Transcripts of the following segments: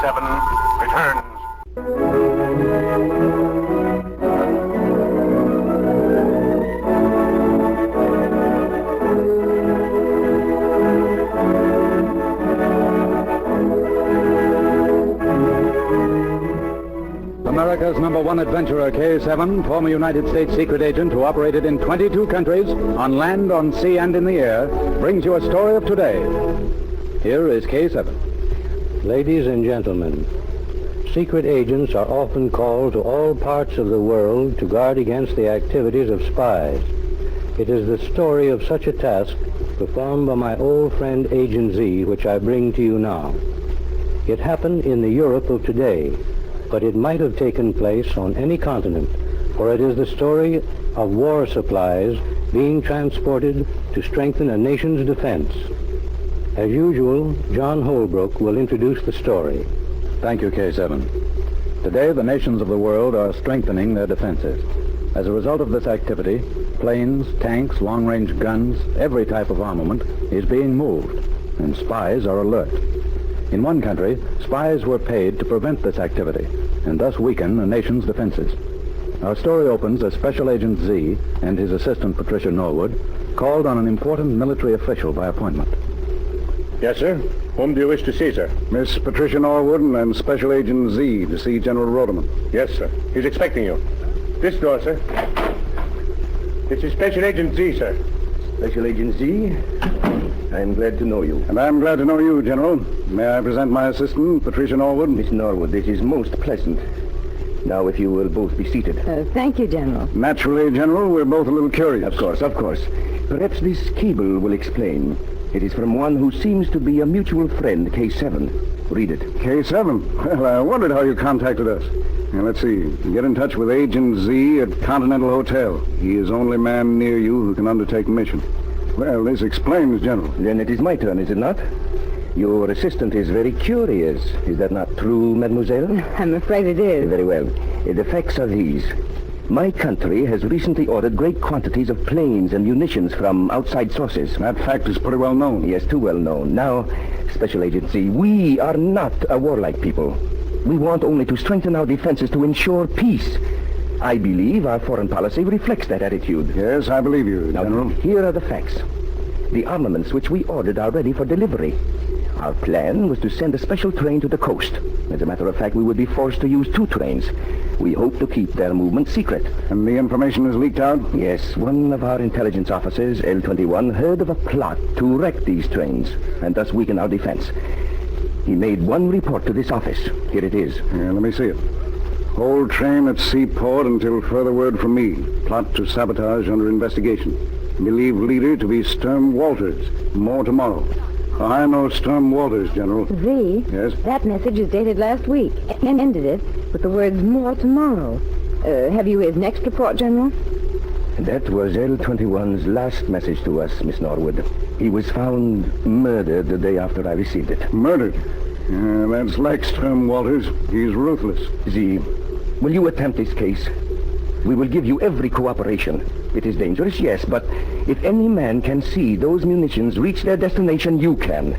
ep11 returns. America's #1 adventurer, K-7, former United States secret agent who operated in 22 countries, on land, on sea, and in the air, brings you a story of today. Here is K-7. Ladies and gentlemen, secret agents are often called to all parts of the world to guard against the activities of spies. It is the story of such a task performed by my old friend Agent Z which I bring to you now. It happened in the Europe of today, but it might have taken place on any continent, for it is the story of war supplies being transported to strengthen a nation's defense. As usual, John Holbrook will introduce the story. Thank you, K-7. Today, the nations of the world are strengthening their defenses. As a result of this activity, planes, tanks, long-range guns, every type of armament is being moved, and spies are alert. In one country, spies were paid to prevent this activity and thus weaken a nation's defenses. Our story opens as Special Agent Z and his assistant, Patricia Norwood, called on an important military official by appointment. Yes, sir. Whom do you wish to see, sir? Miss Patricia Norwood and Special Agent Z to see General Rodeman. Yes, sir. He's expecting you. This door, sir. This is Special Agent Z, sir. Special Agent Z, I'm glad to know you. And I'm glad to know you, General. May I present my assistant, Patricia Norwood? Miss Norwood, this is most pleasant. Now, if you will both be seated. Thank you, General. Naturally, General, we're both a little curious. Of course. Perhaps this cable will explain. It is from one who seems to be a mutual friend, K-7. Read it. K-7? Well, I wondered how you contacted us. Now, let's see. Get in touch with Agent Z at Continental Hotel. He is the only man near you who can undertake mission. Well, this explains, General. Then it is my turn, is it not? Your assistant is very curious. Is that not true, mademoiselle? I'm afraid it is. Very well. The facts are these. My country has recently ordered great quantities of planes and munitions from outside sources. That fact is pretty well known. Yes, too well known. Now, Special Agent Z, we are not a warlike people. We want only to strengthen our defenses to ensure peace. I believe our foreign policy reflects that attitude. Yes, I believe you, General. Now, here are the facts. The armaments which we ordered are ready for delivery. Our plan was to send a special train to the coast. As a matter of fact, we would be forced to use 2 trains. We hope to keep their movement secret. And the information is leaked out? Yes, one of our intelligence officers, L21, heard of a plot to wreck these trains and thus weaken our defense. He made one report to this office. Here it is. Yeah, let me see it. Hold train at Seaport until further word from me. Plot to sabotage under investigation. Believe leader to be Sturm Walters. More tomorrow. I know Sturm Walters, General. Z? Yes? That message is dated last week and ended it with the words, more tomorrow. Have you his next report, General? That was L21's last message to us, Miss Norwood. He was found murdered the day after I received it. Murdered? That's like Sturm Walters. He's ruthless. Z, will you attempt this case? We will give you every cooperation. It is dangerous, yes, but if any man can see those munitions reach their destination, you can.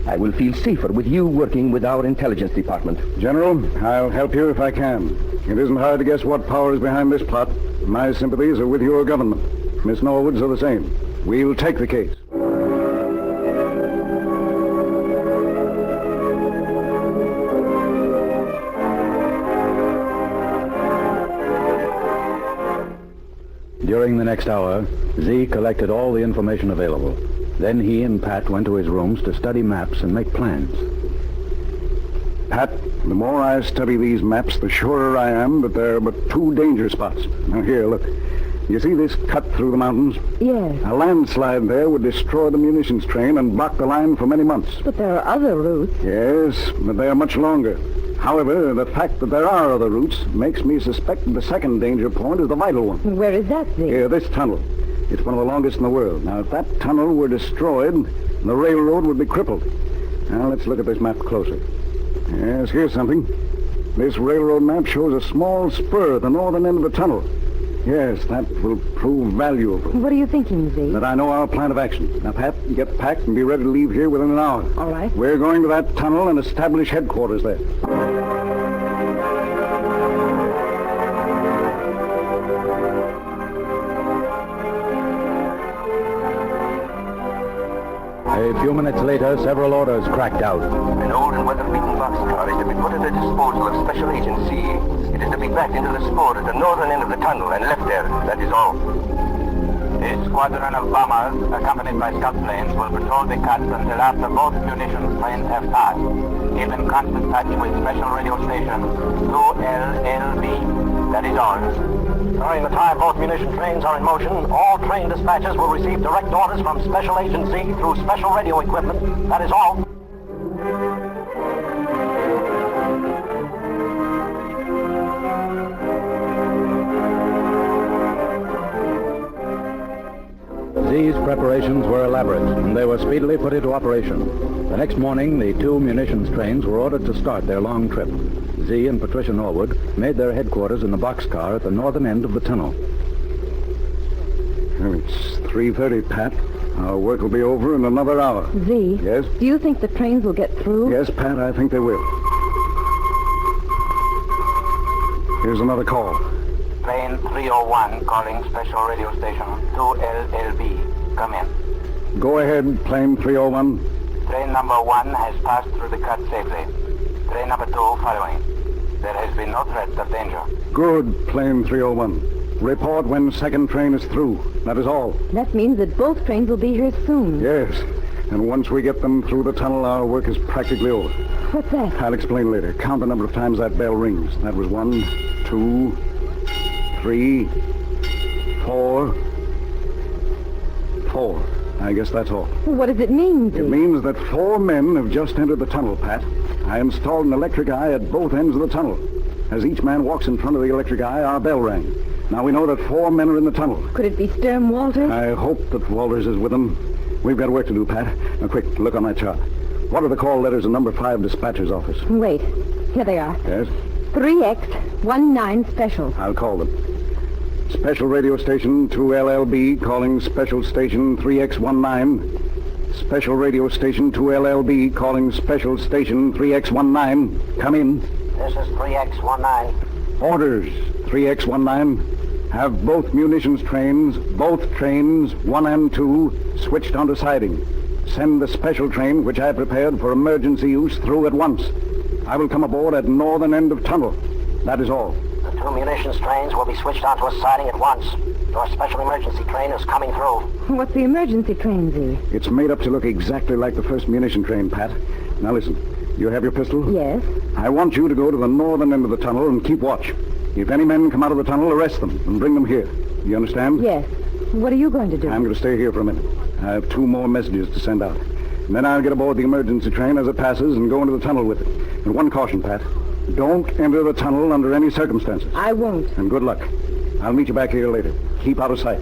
I will feel safer with you working with our intelligence department. General, I'll help you if I can. It isn't hard to guess what power is behind this plot. My sympathies are with your government. Miss Norwood's are the same. We'll take the case. During the next hour, Z collected all the information available. Then he and Pat went to his rooms to study maps and make plans. Pat, the more I study these maps, the surer I am that there are but 2 danger spots. Now here, look. You see this cut through the mountains? Yes. A landslide there would destroy the munitions train and block the line for many months. But there are other routes. Yes, but they are much longer. However, the fact that there are other routes makes me suspect that the second danger point is the vital one. Where is that, Z? Here, this tunnel. It's one of the longest in the world. Now, if that tunnel were destroyed, the railroad would be crippled. Now, let's look at this map closer. Yes, here's something. This railroad map shows a small spur at the northern end of the tunnel. Yes, that will prove valuable. What are you thinking, Z? That I know our plan of action. Now, Pat, get packed and be ready to leave here within an hour. All right. We're going to that tunnel and establish headquarters there. A few minutes later, several orders cracked out. An old and weather-beaten boxcar is to be put at the disposal of Special Agent C. It is to be backed into the sport at the northern end of the tunnel and left there. That is all. This squadron of bombers, accompanied by scout planes, will patrol the cuts until after both munitions trains have passed. Keep in constant touch with Special Radio Station 2LLB. That is all. During the time both munition trains are in motion, all train dispatchers will receive direct orders from Special Agent Z through special radio equipment. That is all. These preparations were elaborate, and they were speedily put into operation. The next morning, the two munitions trains were ordered to start their long trip. Z and Patricia Norwood made their headquarters in the boxcar at the northern end of the tunnel. Well, it's 3:30, Pat. Our work will be over in another hour. Z? Yes? Do you think the trains will get through? Yes, Pat, I think they will. Here's another call. Plane 301 calling Special Radio Station 2LLB. Come in. Go ahead, plane 301. Train number 1 has passed through the cut safely. Train number 2 following. There has been no threat of danger. Good, plane 301. Report when second train is through. That is all. That means that both trains will be here soon. Yes, and once we get them through the tunnel, our work is practically over. What's that? I'll explain later. Count the number of times that bell rings. That was 1, 2, 3, 4. 4. I guess that's all. What does it mean, Z? It means that 4 men have just entered the tunnel, Pat. I installed an electric eye at both ends of the tunnel. As each man walks in front of the electric eye, our bell rang. Now we know that 4 men are in the tunnel. Could it be Sturm Walters? I hope that Walters is with them. We've got work to do, Pat. Now, quick, look on that chart. What are the call letters in number 5 dispatcher's office? Wait. Here they are. Yes? 3X19 Special. I'll call them. Special radio station 2LLB calling special station 3X19. Special radio station 2LLB calling special station 3X19. Come in. This is 3X19. Orders 3X19. Have both munitions trains, both trains 1 and 2, switched onto siding. Send the special train, which I prepared for emergency use, through at once. I will come aboard at northern end of tunnel. That is all. The 2 munitions trains will be switched onto a siding at once. Your special emergency train is coming through. What's the emergency train, Z? It's made up to look exactly like the first munition train, Pat. Now listen, you have your pistol? Yes. I want you to go to the northern end of the tunnel and keep watch. If any men come out of the tunnel, arrest them and bring them here. You understand? Yes. What are you going to do? I'm going to stay here for a minute. I have 2 more messages to send out. And then I'll get aboard the emergency train as it passes and go into the tunnel with it. And one caution, Pat. Don't enter the tunnel under any circumstances. I won't. And good luck. I'll meet you back here later. Keep out of sight.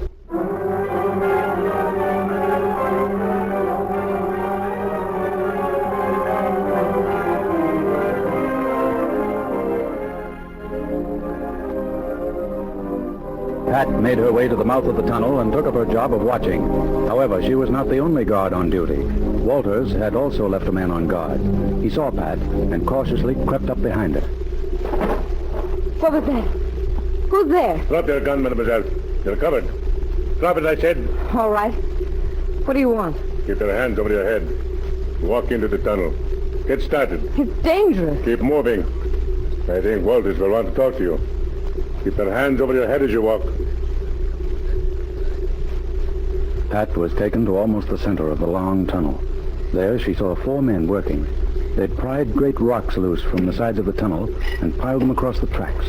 Pat made her way to the mouth of the tunnel and took up her job of watching. However, she was not the only guard on duty. Walters had also left a man on guard. He saw Pat and cautiously crept up behind her. What was that? Who's there? Drop your gun, mademoiselle. You're covered. Drop it, I said. All right. What do you want? Keep your hands over your head. Walk into the tunnel. Get started. It's dangerous. Keep moving. I think Walters will want to talk to you. Keep your hands over your head as you walk. Pat was taken to almost the center of the long tunnel. There she saw 4 men working. They'd pried great rocks loose from the sides of the tunnel and piled them across the tracks.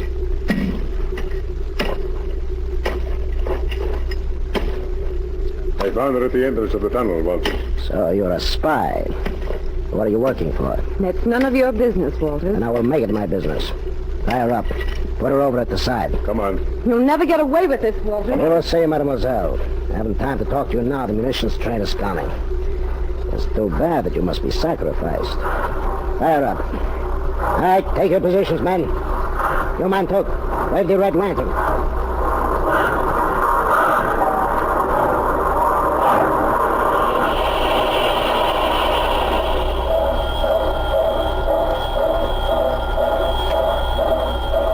I found her at the entrance of the tunnel, Walters. So you're a spy. What are you working for? That's none of your business, Walters. And I will make it my business. Tie her up. Put her over at the side. Come on. You'll never get away with this, Walters. You will see, mademoiselle. I haven't time to talk to you now. The munitions train is coming. It's too bad that you must be sacrificed. Tie her up. All right, take your positions, men. You man took. Wave the red lantern.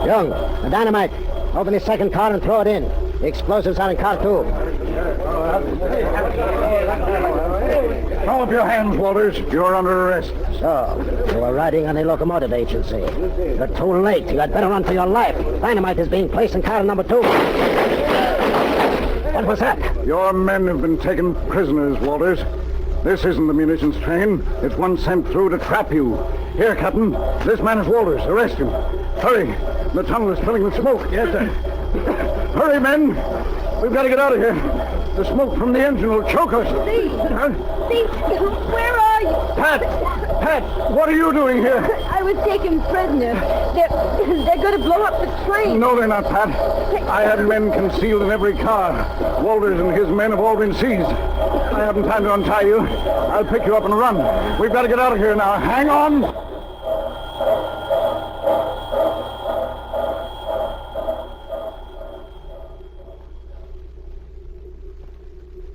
Young, the dynamite. Open the second car and throw it in. The explosives are in car 2. Throw up your hands, Walters. You're under arrest. So, you were riding on the locomotive agency. You're too late. You had better run for your life. Dynamite is being placed in car number 2. What was that? Your men have been taken prisoners, Walters. This isn't the munitions train. It's one sent through to trap you. Here, Captain. This man is Walters. Arrest him. Hurry. The tunnel is filling with smoke. Yes, sir. Hurry, men. We've got to get out of here. The smoke from the engine will choke us. Steve! Huh? Steve, where are you? Pat, what are you doing here? I was taken prisoner. They're going to blow up the train. No, they're not, Pat. I have men concealed in every car. Walters and his men have all been seized. I haven't time to untie you. I'll pick you up and run. We've got to get out of here now. Hang on.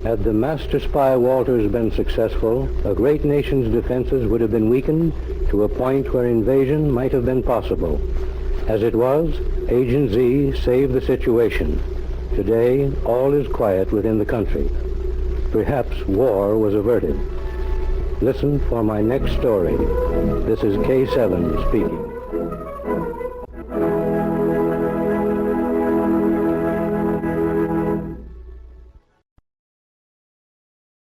Had the master spy Walters been successful, a great nation's defenses would have been weakened to a point where invasion might have been possible. As it was, Agent Z saved the situation. Today, all is quiet within the country. Perhaps war was averted. Listen for my next story. This is K7 speaking.